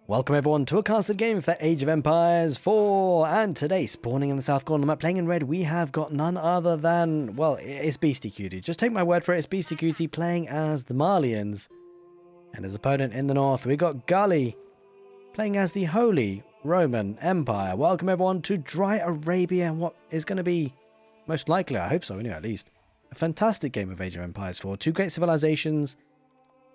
Welcome everyone to a casted game for Age of Empires 4, and today, spawning in the south corner map, playing in red, we have got none other than, well, it's Beastyqt. Just take my word for it, it's Beastyqt playing as the Malians. And his opponent in the north, we got Gully, playing as the Holy Roman Empire. Welcome everyone to Dry Arabia, and what is going to be, most likely, I hope so anyway at least, a fantastic game of Age of Empires 4. Two great civilizations.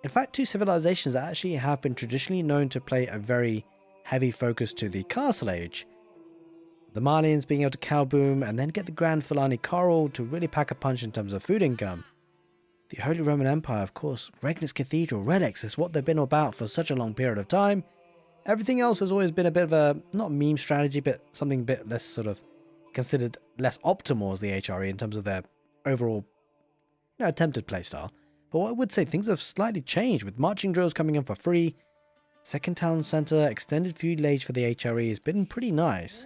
In fact, two civilizations that actually have been traditionally known to play a very heavy focus to the Castle Age. The Malians being able to cow boom and then get the Grand Fulani Coral to really pack a punch in terms of food income. The Holy Roman Empire, of course, Regnus Cathedral, relics is what they've been about for such a long period of time. Everything else has always been a bit of a, not meme strategy, but something a bit less sort of considered less optimal as the HRE in terms of their overall, attempted playstyle. But what I would say, things have slightly changed with marching drills coming in for free. Second town centre, extended feudal age for the HRE has been pretty nice.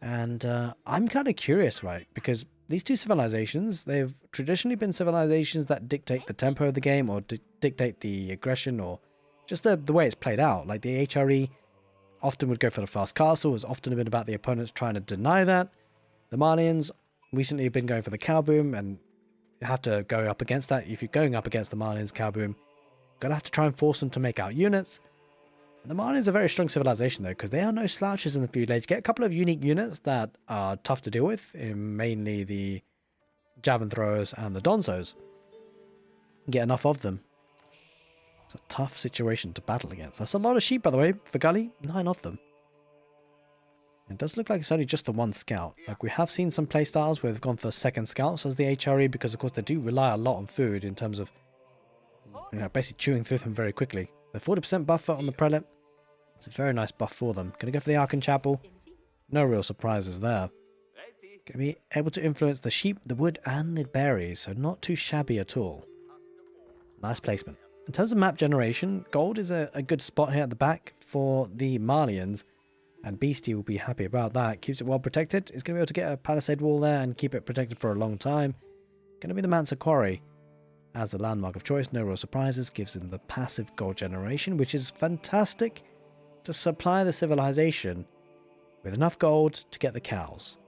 And I'm kind of curious, right? Because these two civilizations, they've traditionally been civilizations that dictate the tempo of the game or dictate the aggression or just the way it's played out. Like the HRE often would go for the fast castle. It's often been about the opponents trying to deny that. The Malians recently have been going for the cow boom, and you have to go up against that. If you're going up against the Malians cow boom, you're going to have to try and force them to make out units. And the Malians are a very strong civilization though, because they are no slouches in the feudal age. Get a couple of unique units that are tough to deal with, mainly the javelin throwers and the donzos. Get enough of them. It's a tough situation to battle against. That's a lot of sheep, by the way, for Gully. 9 of them. It does look like it's only just the one scout. Like, we have seen some playstyles where they've gone for second scouts as the HRE, because of course they do rely a lot on food in terms of, basically chewing through them very quickly. The 40% buffer on the prelate, it's a very nice buff for them. Gonna go for the Ark and Chapel. No real surprises there. Gonna be able to influence the sheep, the wood, and the berries, so not too shabby at all. Nice placement. In terms of map generation, gold is a good spot here at the back for the Malians. And Beastie will be happy about that. Keeps it well protected. It's going to be able to get a palisade wall there and keep it protected for a long time. Going to be the Mansa Quarry as the landmark of choice. No real surprises. Gives them the passive gold generation, which is fantastic to supply the civilization with enough gold to get the cows.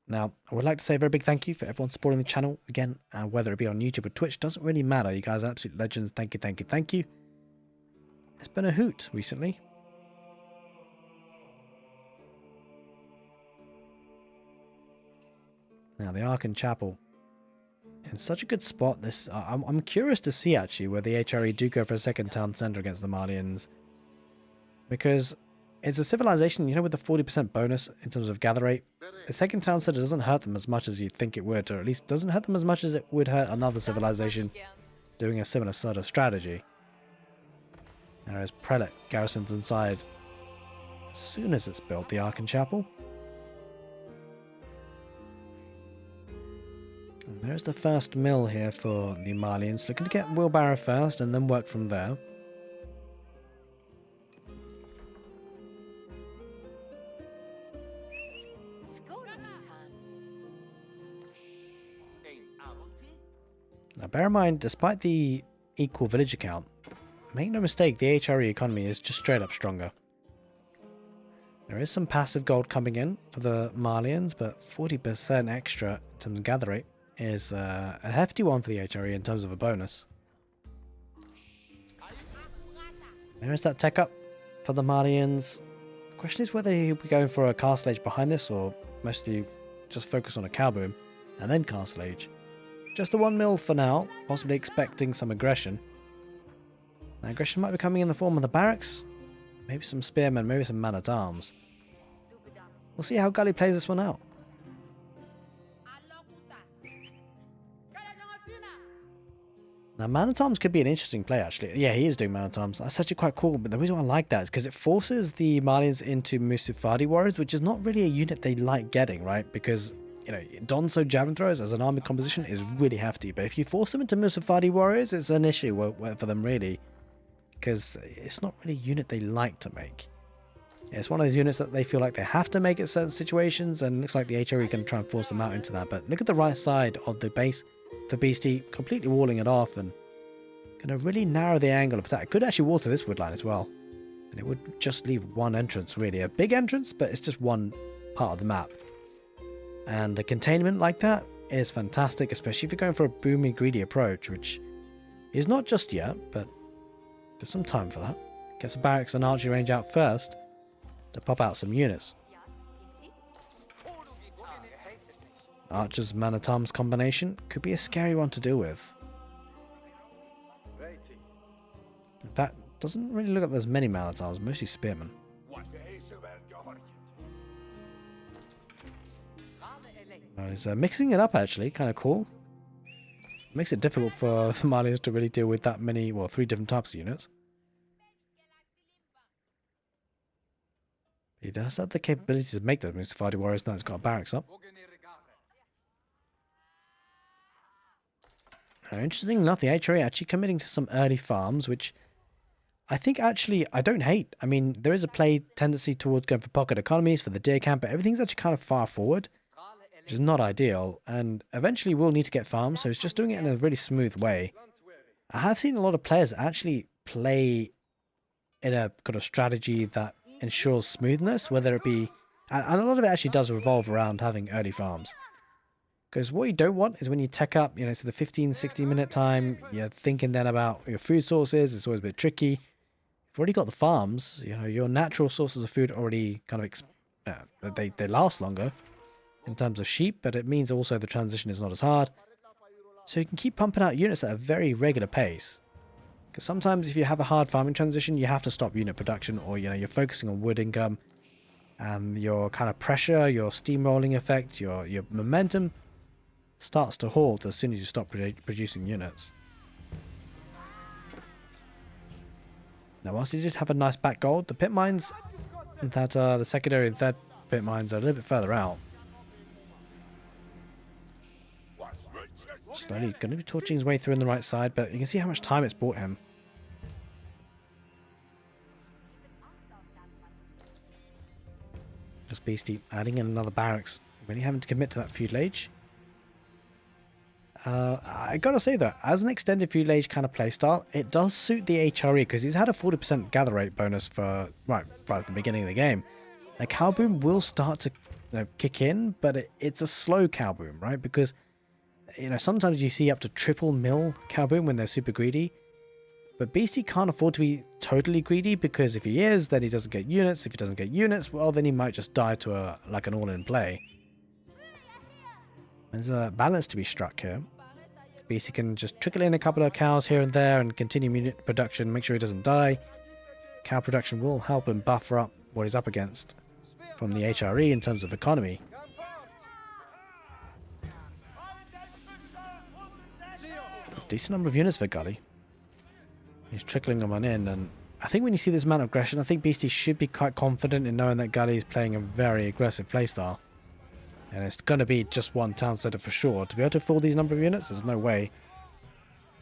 Now, I would like to say a very big thank you for everyone supporting the channel. Again, whether it be on YouTube or Twitch, doesn't really matter. You guys are absolute legends. Thank you, thank you, thank you. It's been a hoot recently. Now, the Ark and Chapel. In such a good spot. This I'm curious to see, actually, where the HRE do go for a second town centre against the Malians. Because it's a civilization, with the 40% bonus in terms of gather rate. A second town centre doesn't hurt them as much as you'd think it would, or at least doesn't hurt them as much as it would hurt another civilization doing a similar sort of strategy. There is prelate garrisons inside as soon as it's built, the Ark and Chapel. And there's the first mill here for the Malians, looking to get wheelbarrow first and then work from there. Now bear in mind, despite the equal villager count, make no mistake, the HRE economy is just straight up stronger. There is some passive gold coming in for the Malians, but 40% extra in terms of gather rate is a hefty one for the HRE in terms of a bonus. There is that tech up for the Malians. The question is whether he'll be going for a castle age behind this, or mostly just focus on a cow boom and then castle age. Just the 1 mil for now, possibly expecting some aggression. That aggression might be coming in the form of the barracks, maybe some spearmen, maybe some man-at-arms. We'll see how Gully plays this one out. Now, man-at-arms could be an interesting play, actually. Yeah, he is doing man-at-arms. That's actually quite cool, but the reason why I like that is because it forces the Malians into Musufadi warriors, which is not really a unit they like getting, right? Because Donzo javelin throwers as an army composition is really hefty, but if you force them into Musufadi warriors, it's an issue for them, really, because it's not really a unit they like to make. It's one of those units that they feel like they have to make at certain situations, and it looks like the HRE can try and force them out into that. But look at the right side of the base. for Beastyqt, completely walling it off and going to really narrow the angle of attack. It could actually water this wood line as well. And it would just leave one entrance, really. A big entrance, but it's just one part of the map. And a containment like that is fantastic, especially if you're going for a boomy, greedy approach, which is not just yet, but there's some time for that. Get some barracks and archery range out first to pop out some units. Archers Man-at-Arms combination could be a scary one to deal with. In fact, doesn't really look like there's many Man-at-Arms, mostly spearmen. He's mixing it up actually, kind of cool. Makes it difficult for the Malians to really deal with that many, well, 3 different types of units. He does have the capability to make those Mr. Warriors now he's got barracks up. Now, interesting enough, the HRA actually committing to some early farms, which I think actually I don't hate. I mean, there is a play tendency towards going for pocket economies for the deer camp, but everything's actually kind of far forward, which is not ideal. And eventually we'll need to get farms, so it's just doing it in a really smooth way. I have seen a lot of players actually play in a kind of strategy that ensures smoothness, whether it be... And a lot of it actually does revolve around having early farms. Because what you don't want is when you tech up, you know, so the 15-16 minute time, you're thinking then about your food sources. It's always a bit tricky. You've already got the farms, you know, your natural sources of food already kind of, they last longer in terms of sheep, but it means also the transition is not as hard. So you can keep pumping out units at a very regular pace. Because sometimes if you have a hard farming transition, you have to stop unit production, or, you know, you're focusing on wood income, and your kind of pressure, your steamrolling effect, your momentum starts to halt as soon as you stop producing units. Now, whilst he did have a nice back gold, the pit mines that the secondary and third pit mines are a little bit further out. Slowly going to be torching his way through on the right side, but you can see how much time it's bought him. Just Beastyqt adding in another barracks, really having to commit to that feudal age. I gotta say though, as an extended feudal age kind of playstyle, it does suit the HRE because he's had a 40% gather rate bonus for right at the beginning of the game. The cow boom will start to kick in, but it's a slow cow boom, right? Because, you know, sometimes you see up to triple mil cow boom when they're super greedy. But Beastyqt can't afford to be totally greedy, because if he is, then he doesn't get units. If he doesn't get units, well, then he might just die to like an all-in play. There's a balance to be struck here. Beastyqt can just trickle in a couple of cows here and there and continue unit production, make sure he doesn't die. Cow production will help him buffer up what he's up against from the HRE in terms of economy. A decent number of units for Gully. He's trickling them on in, and I think when you see this amount of aggression, I think Beastyqt should be quite confident in knowing that Gully is playing a very aggressive playstyle. And it's going to be just one town centre for sure. To be able to fill these number of units, there's no way.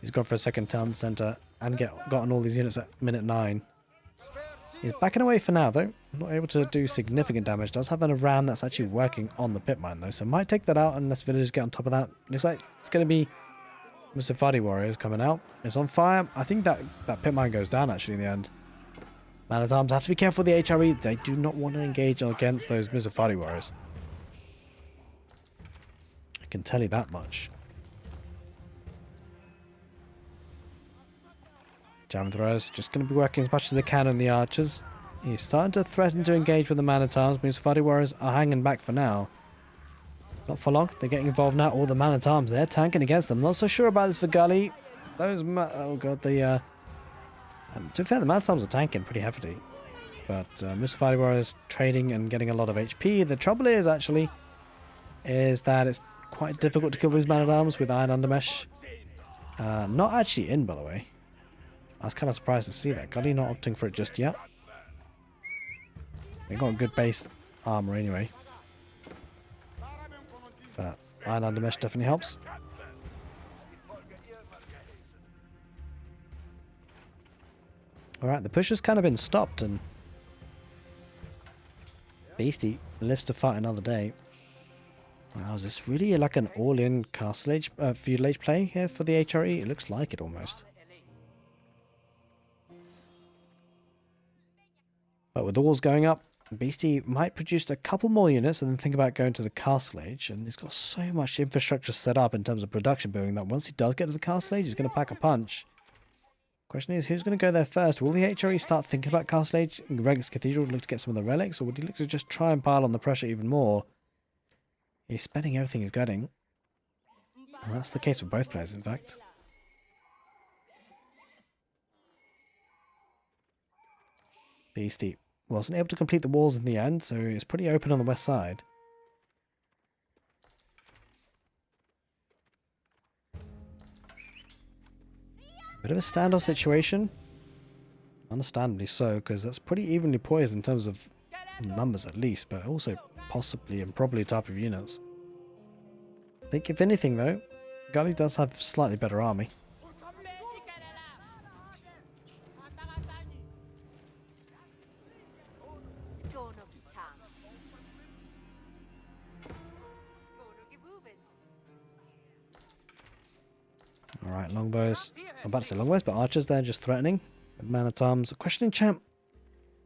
He's gone for a second town centre and gotten all these units at minute 9. He's backing away for now though. Not able to do significant damage. Does have an Aran that's actually working on the pit mine though. So might take that out unless villagers get on top of that. Looks like it's going to be Mr. Warriors coming out. It's on fire. I think that pit mine goes down actually in the end. Man-at-Arms have to be careful with the HRE. They do not want to engage against those Mr. Warriors. Can tell you that much. Jam throwers just going to be working as much as they can on the archers. He's starting to threaten to engage with the Man-at-Arms. Mr. Warriors are hanging back for now. Not for long. They're getting involved now. All the Man-at-Arms, they're tanking against them. Not so sure about this for Gully. Those oh god, to be fair, the Man-at-Arms are tanking pretty heavily. But Mr. Warriors trading and getting a lot of HP. The trouble is actually that it's quite difficult to kill these Man-at-Arms with Iron Undermesh. Not actually in, by the way. I was kind of surprised to see that. Gully not opting for it just yet. They got a good base armor anyway. But Iron Undermesh definitely helps. Alright, the push has kind of been stopped, and Beastyqt lives to fight another day. Wow, is this really like an all-in castle age, feudal age play here for the HRE? It looks like it almost. But with the walls going up, Beastie might produce a couple more units and then think about going to the castle age. And he's got so much infrastructure set up in terms of production building that once he does get to the castle age, he's going to pack a punch. Question is, who's going to go there first? Will the HRE start thinking about castle age and Relic's Cathedral look to get some of the relics? Or would he look to just try and pile on the pressure even more? He's spending everything he's getting. And that's the case for both players, in fact. Beastie wasn't able to complete the walls in the end, so it's pretty open on the west side. Bit of a standoff situation. Understandably so, because that's pretty evenly poised in terms of numbers at least, but also possibly and probably type of units. I think if anything though, Gully does have a slightly better army. Alright, longbows. I'm about to say longbows, but archers there just threatening with man-at-arms. Questioning champ,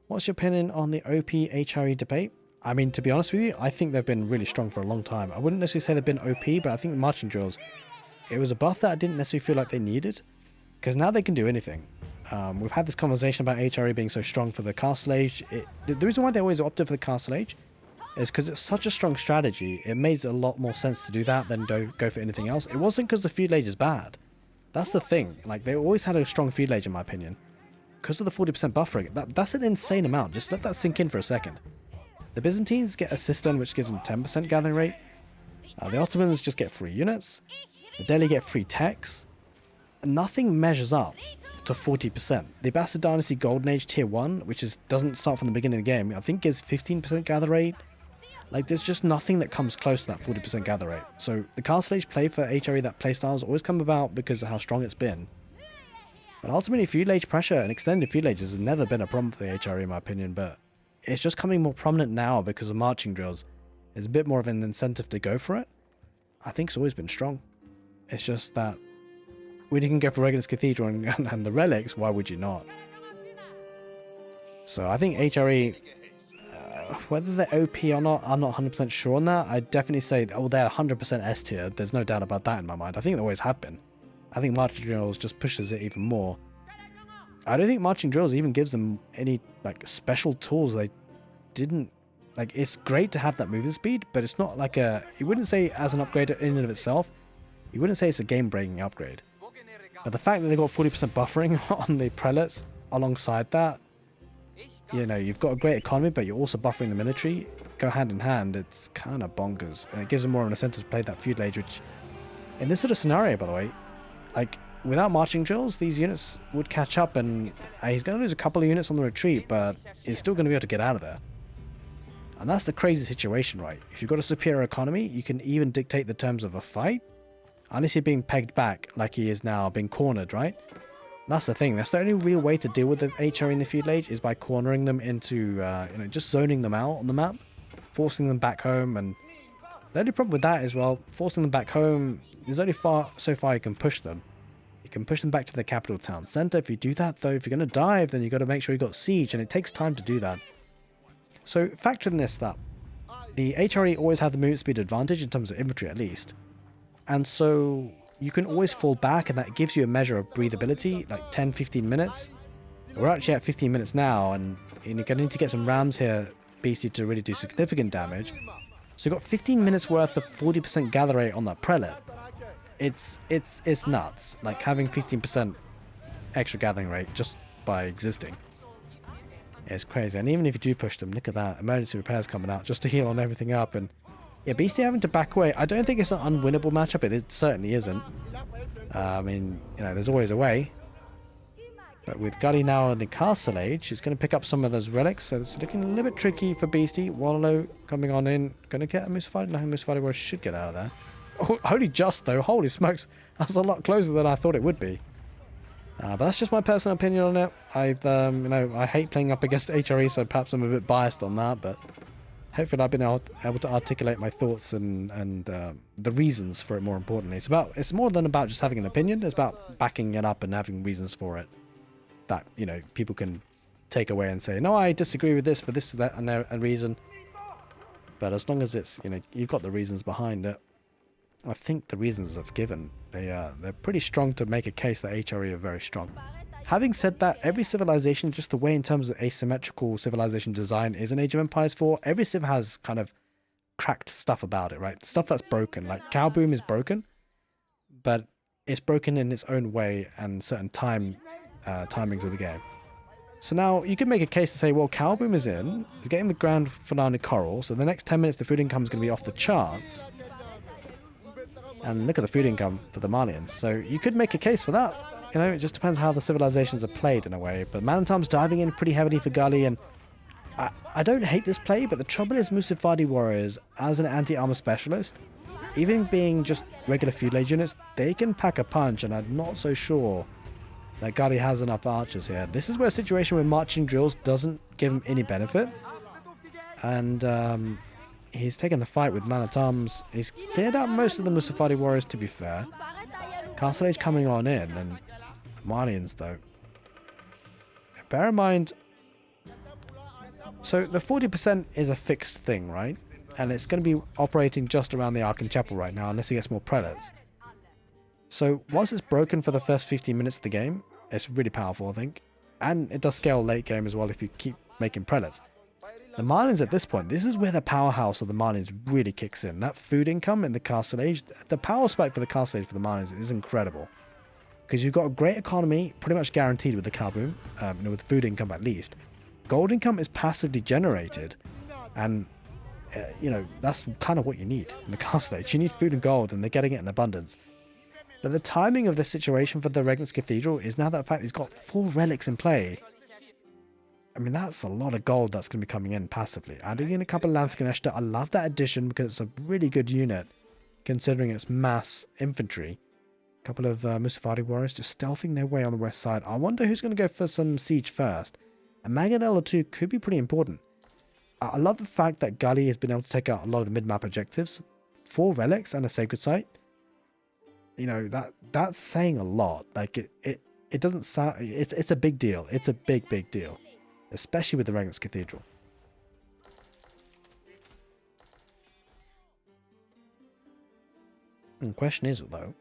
what's your opinion on the OP HRE debate? I mean, to be honest with you, I think they've been really strong for a long time. I wouldn't necessarily say they've been OP, but I think the marching drills, it was a buff that I didn't necessarily feel like they needed, because now they can do anything. We've had this conversation about HRE being so strong for the castle age. The reason why they always opted for the castle age is because it's such a strong strategy. It makes a lot more sense to do that than go for anything else. It wasn't because the feudal age is bad. That's the thing. Like, they always had a strong feudal age in my opinion. Because of the 40% buffering. That's an insane amount. Just let that sink in for a second. The Byzantines get a cistern which gives them 10% gathering rate. The Ottomans just get free units. The Delhi get free techs. And nothing measures up to 40%. The Abbasid Dynasty Golden Age Tier 1, which doesn't start from the beginning of the game, I think gives 15% gather rate. Like, there's just nothing that comes close to that 40% gather rate. So the Castle Age play for HRE, that playstyle has always come about because of how strong it's been. But ultimately, feudal age pressure and extended feudal ages has never been a problem for the HRE in my opinion, but it's just coming more prominent now because of marching drills. There's a bit more of an incentive to go for it. I think it's always been strong. It's just that when you can go for Relic's Cathedral and the relics, why would you not? So I think HRE, whether they're OP or not, I'm not 100% sure on that. I'd definitely say, oh, they're 100% S tier. There's no doubt about that in my mind. I think they always have been. I think marching drills just pushes it even more. I don't think marching drills even gives them any like special tools. They didn't like. It's great to have that moving speed, but it's not like a. You wouldn't say as an upgrade in and of itself. You wouldn't say it's a game-breaking upgrade. But the fact that they got 40% buffering on the prelates alongside that, you know, you've got a great economy, but you're also buffering the military. Go hand in hand. It's kind of bonkers, and it gives them more of an incentive to play that feudal age. Which, in this sort of scenario, by the way, like without marching drills, these units would catch up, and he's going to lose a couple of units on the retreat, but he's still going to be able to get out of there. And that's the crazy situation, right? If you've got a superior economy, you can even dictate the terms of a fight, unless you're being pegged back like he is now, being cornered, right? That's the thing. That's the only real way to deal with the HRE in the feudal age is by cornering them into, you know, just zoning them out on the map, forcing them back home. And the only problem with that is, well, forcing them back home, there's only so far you can push them. You can push them back to the capital town centre. If you do that, though, if you're going to dive, then you've got to make sure you've got siege, and it takes time to do that. So factor in this, that the HRE always have the movement speed advantage in terms of infantry at least. And so you can always fall back, and that gives you a measure of breathability, like 10-15 minutes. We're actually at 15 minutes now, and you're going to need to get some rams here, Beastie, to really do significant damage. So you've got 15 minutes worth of 40% gather rate on that prelate. It's nuts, like having 15% extra gathering rate just by existing. It's crazy. And even if you do push them, look at that, emergency repairs coming out just to heal on everything up. And yeah, Beastie having to back away. I don't think it's an unwinnable matchup. It certainly isn't. I mean, you know, there's always a way. But with Gully now in the castle age, he's going to pick up some of those relics. So it's looking a little bit tricky for Beastie. Wallow coming on in. Going to get a Musafadi. No, Musafadi should get out of there. Oh, only just though. Holy smokes. That's a lot closer than I thought it would be. But that's just my personal opinion on it. You know, I hate playing up against HRE, so perhaps I'm a bit biased on that. But hopefully I've been able to articulate my thoughts and the reasons for it. More importantly, it's more than about just having an opinion. It's about backing it up and having reasons for it that, you know, people can take away and say, no, I disagree with this for this, that, and a reason. But as long as it's, you know, you've got the reasons behind it, I think the reasons I've given, they're pretty strong to make a case that HRE are very strong. Having said that, every civilization, just the way in terms of asymmetrical civilization design is in Age of Empires 4, every civ has kind of cracked stuff about it, right? Stuff that's broken. Like Cow Boom is broken, but it's broken in its own way and certain timings of the game. So now you could make a case to say, well, Cow Boom is in, it's getting the grand finale coral, so the next 10 minutes the food income is going to be off the charts. And look at the food income for the Malians. So you could make a case for that. You know, it just depends how the civilizations are played in a way. But Malian's diving in pretty heavily for Gully, and I don't hate this play, but the trouble is Musafadi warriors, as an anti-armor specialist, even being just regular feud age units, they can pack a punch, and I'm not so sure that Gully has enough archers here. This is where a situation where marching drills doesn't give him any benefit. And he's taken the fight with man-at-arms. He's cleared out most of the Musafadi warriors, to be fair. Castle Age coming on in, and Malians though. Bear in mind, so the 40% is a fixed thing, right? And it's going to be operating just around the Ark and Chapel right now, unless he gets more prelates. So once it's broken for the first 15 minutes of the game, it's really powerful, I think. And it does scale late game as well if you keep making prelates. The Malians at this point, this is where the powerhouse of the Malians really kicks in. That food income in the Castle Age, the power spike for the Castle Age for the Malians is incredible. Because you've got a great economy, pretty much guaranteed with the Cow Boom, you know, with food income at least. Gold income is passively generated, and you know, that's kind of what you need in the Castle Age. You need food and gold, and they're getting it in abundance. But the timing of this situation for the Regnant's Cathedral is now that the fact he's got 4 relics in play. I mean, that's a lot of gold that's going to be coming in passively. Adding in a couple of Landskaneshta, I love that addition because it's a really good unit, considering its mass infantry. A couple of Musafadi warriors just stealthing their way on the west side. I wonder who's going to go for some siege first. A Mangonel or 2 could be pretty important. I love the fact that Gully has been able to take out a lot of the mid-map objectives. 4 relics and a sacred site. You know, that's saying a lot. Like, it doesn't sound... It's a big deal. It's a big, big deal. Especially with the Regnant's Cathedral. And the question is, though,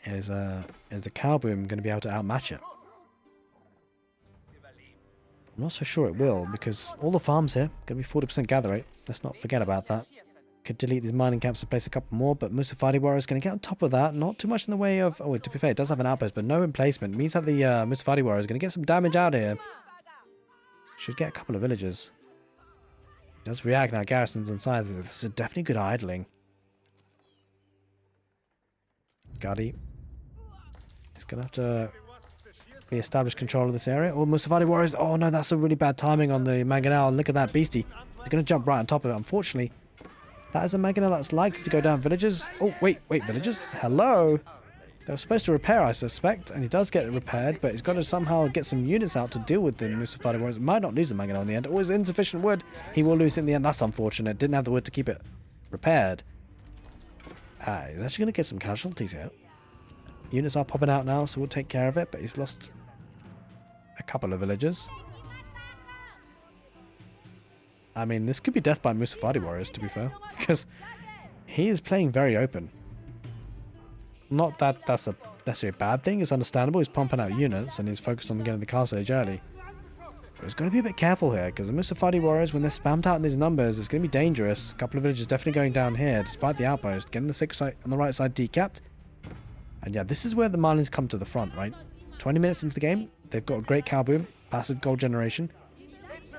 is the Cow Boom going to be able to outmatch it? I'm not so sure it will, because all the farms here going to be 40% gather rate. Let's not forget about that. Could delete these mining camps and place a couple more, but Musafadi warrior is going to get on top of that. Not too much in the way of... Oh, to be fair, it does have an outpost, but no emplacement. It means that the Musafadi warrior is going to get some damage out here. Should get a couple of villagers. It does react now. Garrisons inside. This is definitely good idling. Gully. He's going to have to re-establish control of this area. Oh, Musafadi warriors. Oh no, that's a really bad timing on the Mangonel. Look at that beastie. He's going to jump right on top of it. Unfortunately, that is a Mangonel that's likely to go down villagers. Oh, wait, villagers. Hello. They were supposed to repair, I suspect, and he does get it repaired, but he's got to somehow get some units out to deal with the Musafadi warriors. Might not lose the Mangonel in the end. Always insufficient wood. He will lose it in the end. That's unfortunate. Didn't have the wood to keep it repaired. He's actually going to get some casualties here. Units are popping out now, so we'll take care of it, but he's lost a couple of villagers. I mean, this could be death by Musafadi warriors, to be fair, because he is playing very open. Not that that's a necessarily a bad thing, it's understandable. He's pumping out units and he's focused on getting the Castle Age early. But he's got to be a bit careful here, because the Musafadi warriors, when they're spammed out in these numbers, it's going to be dangerous. A couple of villages definitely going down here, despite the outpost. Getting the sacred site on the right side decapped. And yeah, this is where the Malians come to the front, right? 20 minutes into the game, they've got a great Cow Boom, passive gold generation.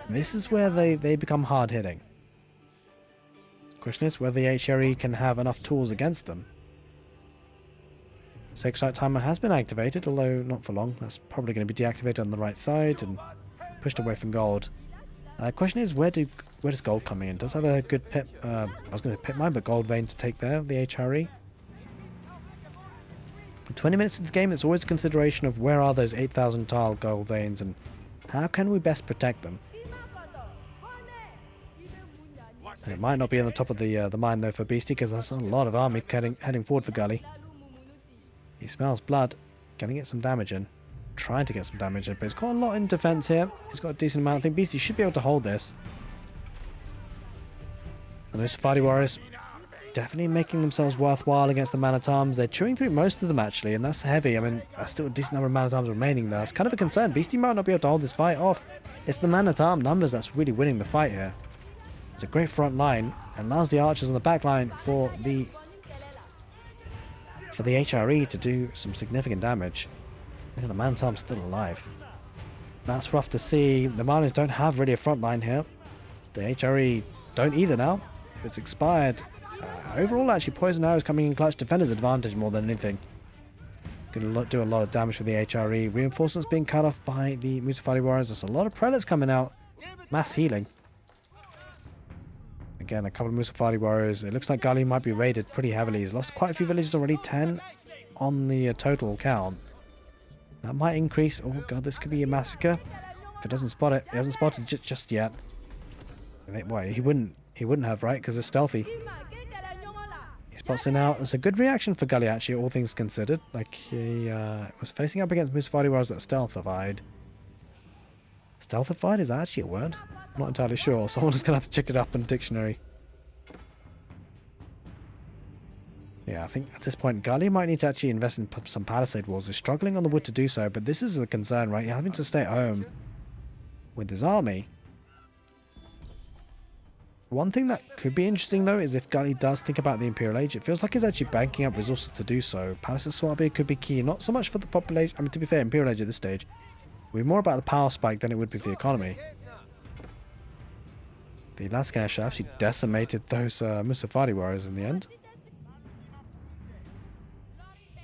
This is where they become hard-hitting. Question is whether the HRE can have enough tools against them. Sacred Site Timer has been activated, although not for long. That's probably going to be deactivated on the right side and pushed away from gold. Question is, where does gold come in? Does have a good pit, I was going to pit mine, but gold vein to take there, the HRE. 20 minutes into the game, it's always a consideration of where are those 8,000 tile gold veins and how can we best protect them. And it might not be on the top of the mine though for Beastie, because that's a lot of army heading forward for Gully. He smells blood. Gonna get some damage in. Trying to get some damage in, but he's got a lot in defense here. He's got a decent amount. I think Beastie should be able to hold this. And those Safari Warriors definitely making themselves worthwhile against the Man-at-Arms. They're chewing through most of them actually, and that's heavy. I mean, there's still a decent number of Man-at-Arms remaining there. It's kind of a concern. Beastie might not be able to hold this fight off. It's the Man-at-Arm numbers that's really winning the fight here. It's a great front line, and allows the archers on the back line for the HRE to do some significant damage. Look at the Man-at-Arm still alive. That's rough to see. The Malians don't have really a front line here. The HRE don't either now. It's expired. Overall, actually, poison arrows coming in clutch. Defender's advantage more than anything. Going to do a lot of damage for the HRE. Reinforcements being cut off by the Malian Warriors. There's a lot of prelates coming out. Mass healing. Again, a couple of Malian Warriors. It looks like Gully might be raided pretty heavily. He's lost quite a few villages already. 10 on the total count. That might increase. Oh god, this could be a massacre. If it doesn't spot it. He hasn't spotted it just yet. Why, he wouldn't have, right? Because it's stealthy. He spots it now. It's a good reaction for Gully, actually, all things considered. Like, he was facing up against Malian Warriors that stealthified. Stealthified? Is that actually a word? I'm not entirely sure. Someone's going to have to check it up in the dictionary. Yeah, I think at this point, Gully might need to actually invest in some palisade walls. He's struggling on the wood to do so, but this is a concern, right? He's having to stay at home with his army. One thing that could be interesting, though, is if Gully does think about the Imperial Age. It feels like he's actually banking up resources to do so. Palace of Swabia could be key, not so much for the population. I mean, to be fair, Imperial Age at this stage would be more about the power spike than it would be for the economy. The Lascash actually decimated those Musafadi warriors in the end.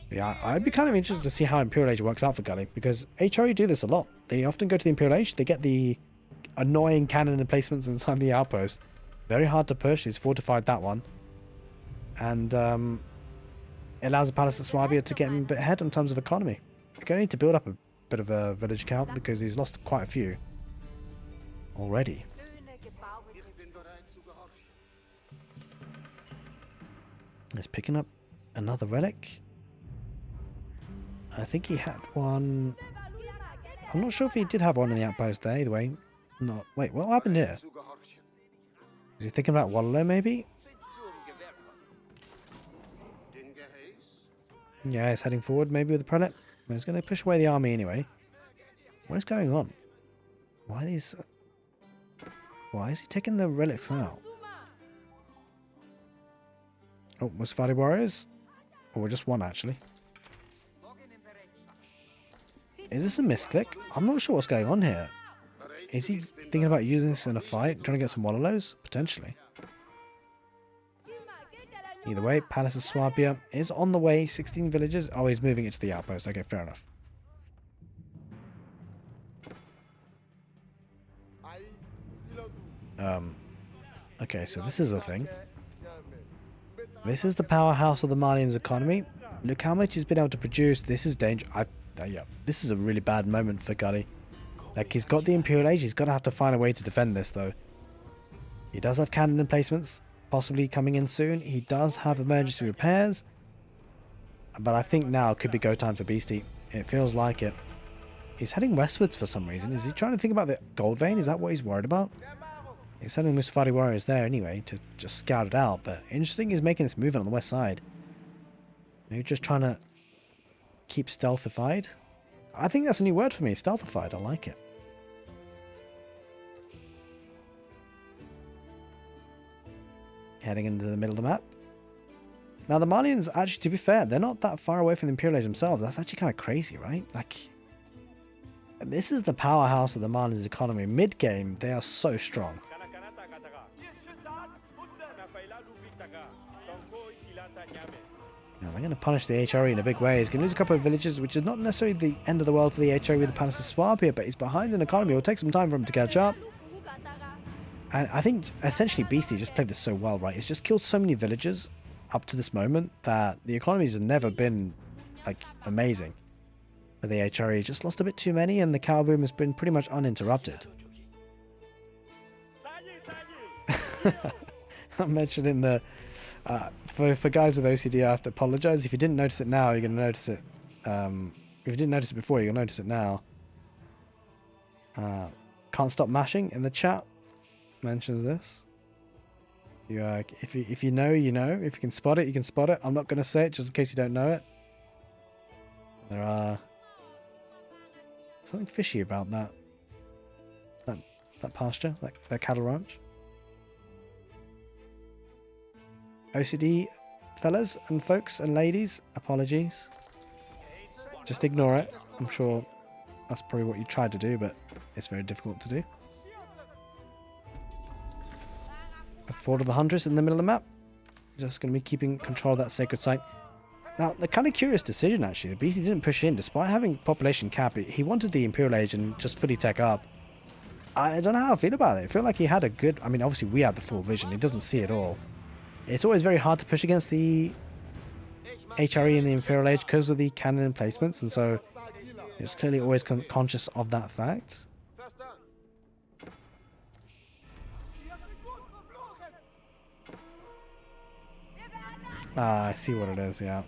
Yeah, I'd be kind of interested to see how Imperial Age works out for Gully, because HRE do this a lot. They often go to the Imperial Age, they get the annoying cannon emplacements inside the outpost. Very hard to push, he's fortified that one. And it allows the Palace of Swabia to get him a bit ahead in terms of economy. They're going to need to build up a bit of a village count, because he's lost quite a few already. He's picking up another relic. I think he had one. I'm not sure if he did have one in the outpost there. Either way, not. Wait, what happened here? Is he thinking about Wallow maybe? Yeah, he's heading forward maybe with the prelate. He's going to push away the army anyway. What is going on? Why are these? Why is he taking the relics out? Oh, Musafadi warriors? Or just one actually. Is this a misclick? I'm not sure what's going on here. Is he thinking about using this in a fight? Trying to get some Wallows? Potentially. Either way, Palace of Swabia is on the way. 16 villages. Oh, he's moving it to the outpost. Okay, fair enough. Okay, so this is the thing. This is the powerhouse of the Malians economy. Look how much he's been able to produce. This is dangerous. Yeah, this is a really bad moment for Gully. Like, he's got the Imperial Age. He's got to have to find a way to defend this, though. He does have cannon emplacements possibly coming in soon. He does have emergency repairs. But I think now could be go time for Beastyqt. It feels like it. He's heading westwards for some reason. Is he trying to think about the gold vein? Is that what he's worried about? He's sending Musafadi warriors there anyway to just scout it out. But interesting, he's making this movement on the west side. Maybe just trying to keep stealthified. I think that's a new word for me, stealthified. I like it. Heading into the middle of the map. Now the Malians, actually, to be fair, they're not that far away from the Imperial Age themselves. That's actually kind of crazy, right? Like, this is the powerhouse of the Malians economy. Mid-game, they are so strong. Now they're going to punish the HRE in a big way. He's going to lose a couple of villages, which is not necessarily the end of the world for the HRE with the Palace of Swabia, but he's behind in economy. It will take some time for him to catch up. And I think, essentially, Beastyqt just played this so well, right? He's just killed so many villagers up to this moment that the economy has never been, like, amazing for the HRE. Just lost a bit too many, and the cow boom has been pretty much uninterrupted. I mentioned in the for guys with OCD, I have to apologize. If you didn't notice it now, you're gonna notice it. If you didn't notice it before, you're gonna notice it now. Can't stop mashing in the chat mentions this. You if you know, you know. If you can spot it, you can spot it. I'm not gonna say it just in case you don't know it. There are something fishy about that pasture, that cattle ranch. OCD fellas and folks and ladies, apologies. Just ignore it. I'm sure that's probably what you tried to do, but it's very difficult to do. A Fort of the Huntress in the middle of the map. Just going to be keeping control of that sacred site. Now, the kind of curious decision, actually. The Beastie didn't push in. Despite having population cap, he wanted the Imperial Age and just fully tech up. I don't know how I feel about it. I feel like he had a good... I mean, obviously, we had the full vision. He doesn't see it all. It's always very hard to push against the HRE and the Imperial Age because of the cannon emplacements, and so he was clearly always conscious of that fact. Ah, I see what it is, yeah.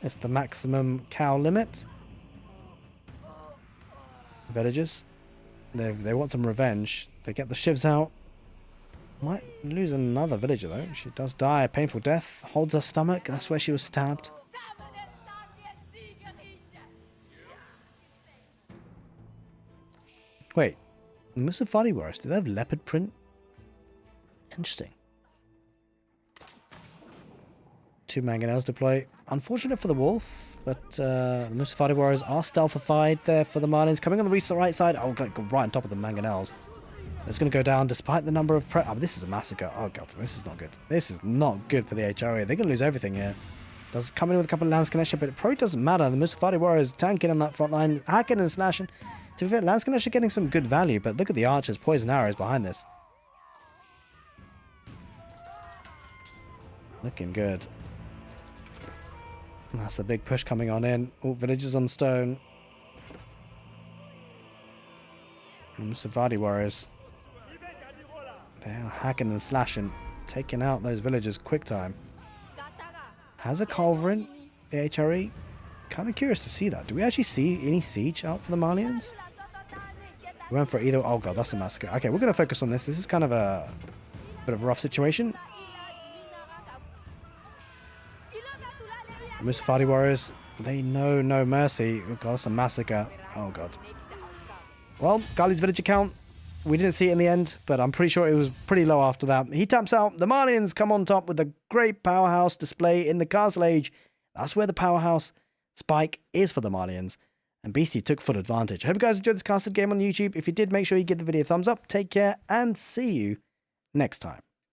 It's the maximum cow limit. Villagers. They want some revenge. They get the shivs out. Might lose another villager though. She does die a painful death. Holds her stomach. That's where she was stabbed. Wait. The Musafari Warriors, do they have leopard print? Interesting. 2 mangonels deploy. Unfortunate for the wolf, but the Musafari Warriors are stealthified there for the Malians. Coming on the right side. Oh, go right on top of the mangonels. It's going to go down despite the number of... Oh, this is a massacre. Oh, God. This is not good. This is not good for the HRE. They're going to lose everything here. Does come in with a couple of Lance Ganesha, but it probably doesn't matter. The Musafari Warriors tanking on that front line, hacking and slashing. To be fair, Lance Ganesha getting some good value, but look at the archers, poison arrows behind this. Looking good. That's a big push coming on in. Oh, villagers on stone. And Musafari Warriors. They are hacking and slashing, taking out those villagers quick time. Has a culverin, the HRE. Kind of curious to see that. Do we actually see any siege out for the Malians? We went for either. Oh god, that's a massacre. Okay, we're going to focus on this. This is kind of a bit of a rough situation. The Musafari Warriors, they know no mercy. Oh god, that's a massacre. Oh god. Well, Gully's villager count. We didn't see it in the end, but I'm pretty sure it was pretty low after that. He taps out. The Malians come on top with a great powerhouse display in the Castle Age. That's where the powerhouse spike is for the Malians. And Beastyqt took full advantage. I hope you guys enjoyed this casted game on YouTube. If you did, make sure you give the video a thumbs up. Take care and see you next time.